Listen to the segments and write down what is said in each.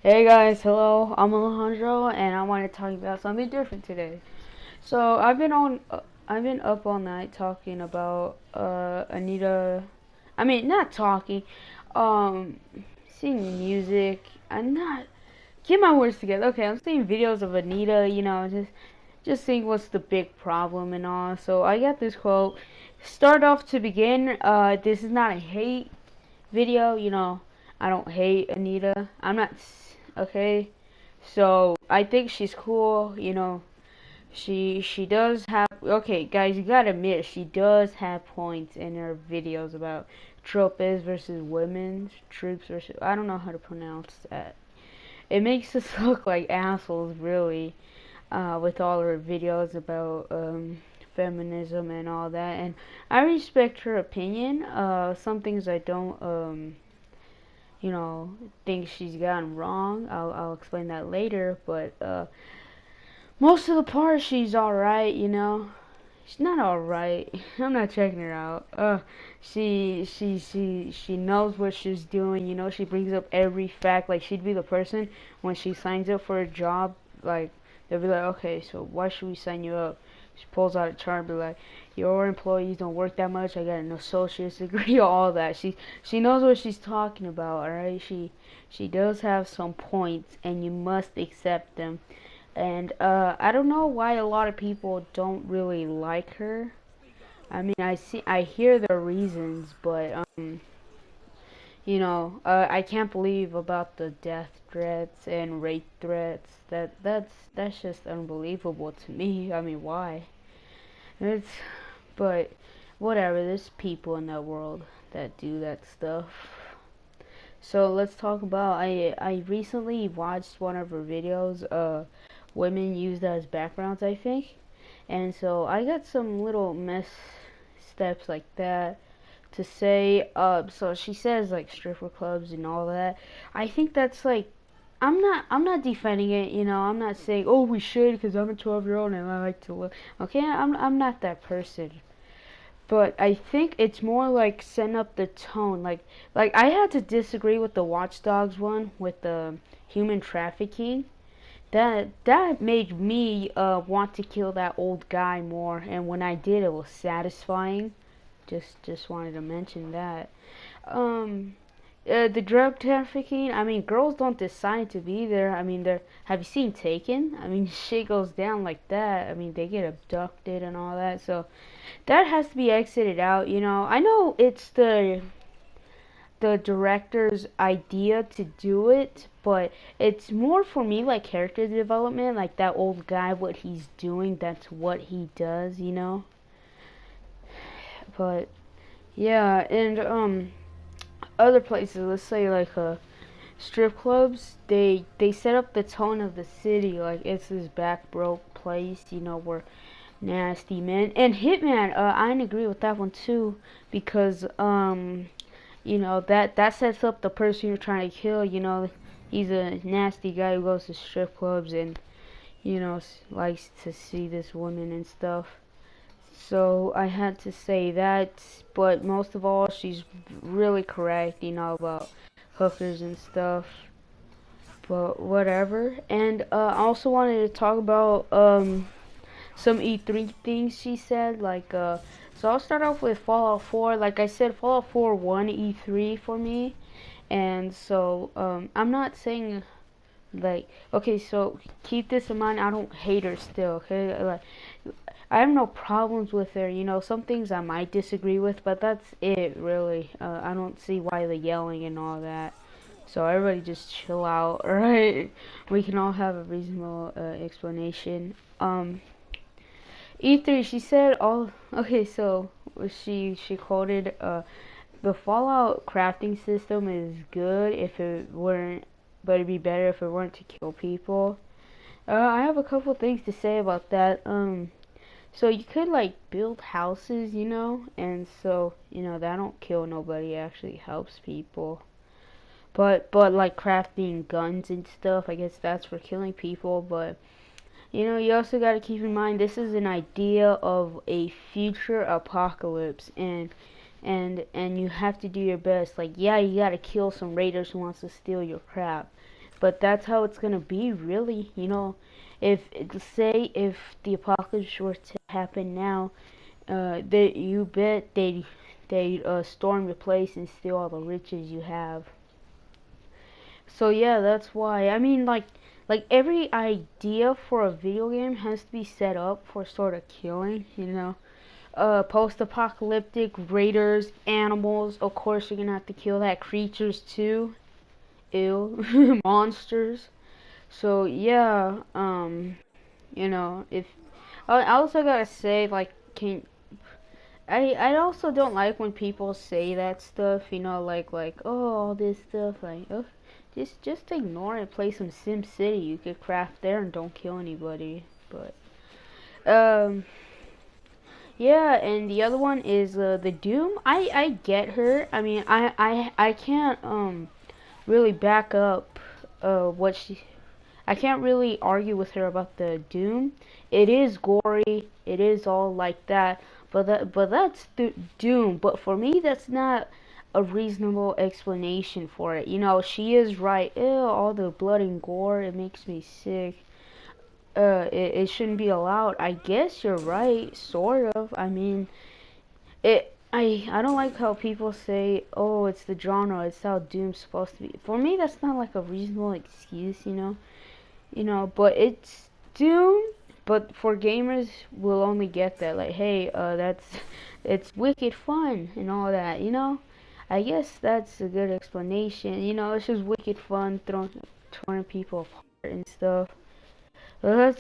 Hey guys, hello. I'm Alejandro, and I want to talk about something different today. So I've been up all night talking about Anita. I mean, not talking, um, seeing music. I'm not get my words together. Okay, I'm seeing videos of Anita. Just seeing what's the big problem and all. So I got this quote. Start off to begin. This is not a hate video. I don't hate Anita. I'm not okay. So I think she's cool. She does have, okay, guys. You gotta admit she does have points in her videos about tropes versus women's troops versus, I don't know how to pronounce that. It makes us look like assholes, really, with all her videos about feminism and all that. And I respect her opinion. Some things I don't you know, think she's gotten wrong. I'll explain that later, but most of the part she's alright. She's not alright. I'm not checking her out. She knows what she's doing. She brings up every fact. Like, she'd be the person when she signs up for a job, like, they'll be like, okay, so why should we sign you up? She pulls out a chart and be like, your employees don't work that much. I got an associate's degree, all that. She knows what she's talking about, alright? She does have some points, and you must accept them. And I don't know why a lot of people don't really like her. I mean, I hear their reasons, but I can't believe about the death threats and rape threats. That's just unbelievable to me. I mean, why? It's but whatever. There's people in that world that do that stuff. So let's talk about. I recently watched one of her videos. Women used as backgrounds, I think. And so I got some little mess steps like that to say. So she says like stripper clubs and all that. I think that's like, I'm not defending it. I'm not saying, oh, we should, because I'm a 12-year-old and I like to look. Okay, I'm not that person. But I think it's more like setting up the tone. Like I had to disagree with the Watch Dogs one with the human trafficking. That made me want to kill that old guy more, and when I did, it was satisfying. Just wanted to mention that. Um, the drug trafficking. I mean, girls don't decide to be there. I mean, have you seen Taken? I mean, shit goes down like that. I mean, they get abducted and all that. So that has to be exited out. I know it's the director's idea to do it, but it's more for me like character development, like that old guy, what he's doing, that's what he does. But yeah, and other places, let's say like strip clubs, they set up the tone of the city like it's this back broke place, where nasty men and hitman. I agree with that one too, because that sets up the person you're trying to kill. He's a nasty guy who goes to strip clubs and likes to see this woman and stuff. So I had to say that, but most of all, she's really correct, about hookers and stuff. But whatever. And I also wanted to talk about some E3 things she said, like so I'll start off with Fallout 4. Like I said, Fallout 4 won E3 for me. And so I'm not saying, like, okay, so keep this in mind. I don't hate her still, okay? Like, I have no problems with her. Some things I might disagree with, but that's it, really. I don't see why the yelling and all that. So everybody just chill out, alright? We can all have a reasonable explanation. E3, she said all. Okay, so she quoted, the Fallout crafting system is good if it weren't, but it'd be better if it weren't to kill people. I have a couple things to say about that. So you could like build houses, and so that don't kill nobody. It actually helps people. But like crafting guns and stuff, I guess that's for killing people. But you also got to keep in mind this is an idea of a future apocalypse, and you have to do your best. Like, yeah, you got to kill some raiders who wants to steal your crap, but that's how it's gonna be, really. You know, if the apocalypse were to happen now, you bet they storm your place and steal all the riches you have. So yeah, that's why. I mean, like every idea for a video game has to be set up for sort of killing, you know. Post-apocalyptic raiders, animals. Of course, you're gonna have to kill that creatures too. Ew, monsters. So yeah, you know, if I also gotta say, like, can I also don't like when people say that stuff, you know, like oh, all this stuff, like, oh, just ignore it. Play some Sim City. You could craft there and don't kill anybody. But yeah, and the other one is the Doom. I get her. I mean, I can't really back up what she. I can't really argue with her about the Doom. It is gory. It is all like that. But that's the Doom. But for me, that's not a reasonable explanation for it. You know, she is right. Ew, all the blood and gore. It makes me sick. It shouldn't be allowed. I guess you're right, sort of. I mean, I don't like how people say, oh, it's the genre. It's how Doom's supposed to be. For me, that's not like a reasonable excuse, you know. But it's Doom. But for gamers, we'll only get that, like, hey, it's wicked fun and all that, you know. I guess that's a good explanation. You know, it's just wicked fun, throwing people apart and stuff. But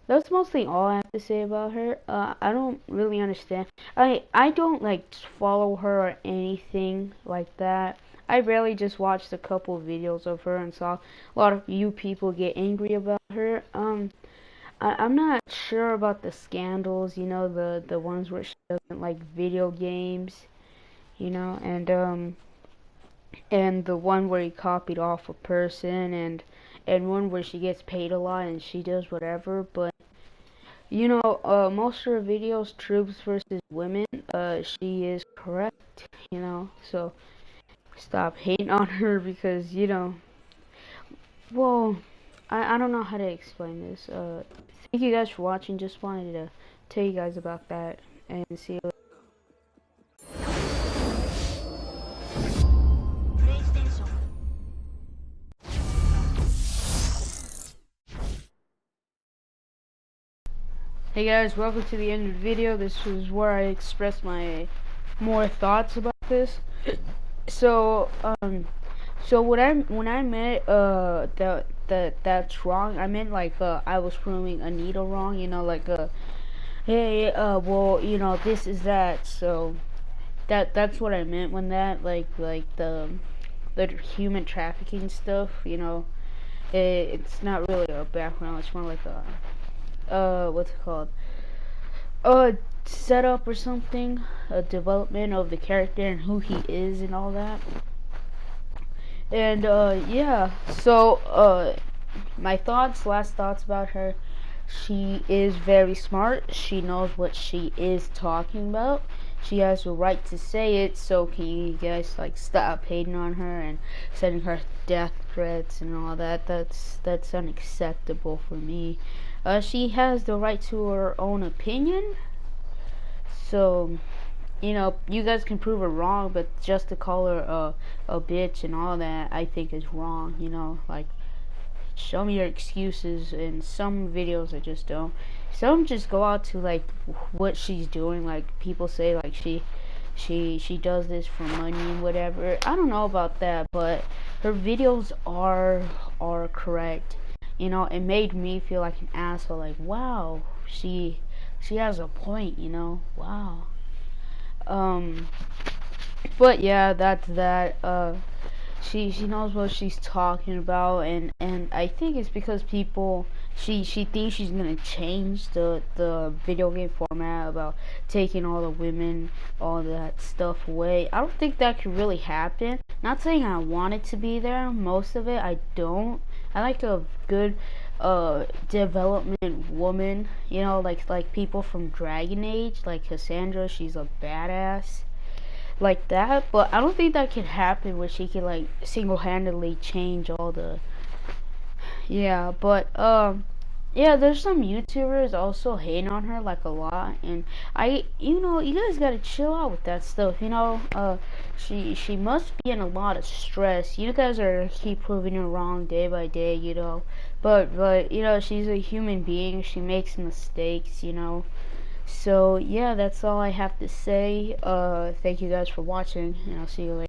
that's mostly all I have to say about her. I don't really understand. I don't like follow her or anything like that. I rarely just watched a couple videos of her and saw a lot of you people get angry about her. I'm not sure about the scandals, you know, the ones where she doesn't like video games, you know, and the one where he copied off a person, and one where she gets paid a lot and she does whatever. But you know, most of her videos, troops versus women, she is correct, you know. So stop hating on her, because you know, well, I don't know how to explain this. Thank you guys for watching. Just wanted to tell you guys about that, and see you later. Hey guys, welcome to the end of the video. This is where I express my more thoughts about this. So when I meant that's wrong, I meant like I was proving Anita wrong, you know, like hey, well, you know, this is that. So that's what I meant when that, like the human trafficking stuff, you know. It's not really a background, it's more like a what's it called, setup or something, a development of the character and who he is and all that. And yeah, so my last thoughts about her: she is very smart, she knows what she is talking about, she has the right to say it. So can you guys like stop hating on her and sending her death threats and all that? That's unacceptable for me. She has the right to her own opinion. So, you know, you guys can prove her wrong, but just to call her a bitch and all that, I think is wrong, you know. Like, show me your excuses. In some videos I just don't. Some just go out to like what she's doing. Like, people say like she does this for money and whatever. I don't know about that, but her videos are correct. You know, it made me feel like an asshole. Like, wow, she has a point, you know. Wow. But yeah, that's that. She knows what she's talking about, and I think it's because people, she thinks she's gonna change the video game format about taking all the women, all that stuff away. I don't think that could really happen. Not saying I want it to be there. Most of it I don't. I like a good development woman, you know, like people from Dragon Age, like Cassandra. She's a badass like that. But I don't think that could happen where she can like single-handedly change all the yeah, but yeah, there's some YouTubers also hating on her like a lot, and you guys gotta chill out with that stuff. She must be in a lot of stress. You guys are keep proving her wrong day by day, but she's a human being. She makes mistakes. So yeah, that's all I have to say. Thank you guys for watching, and I'll see you later.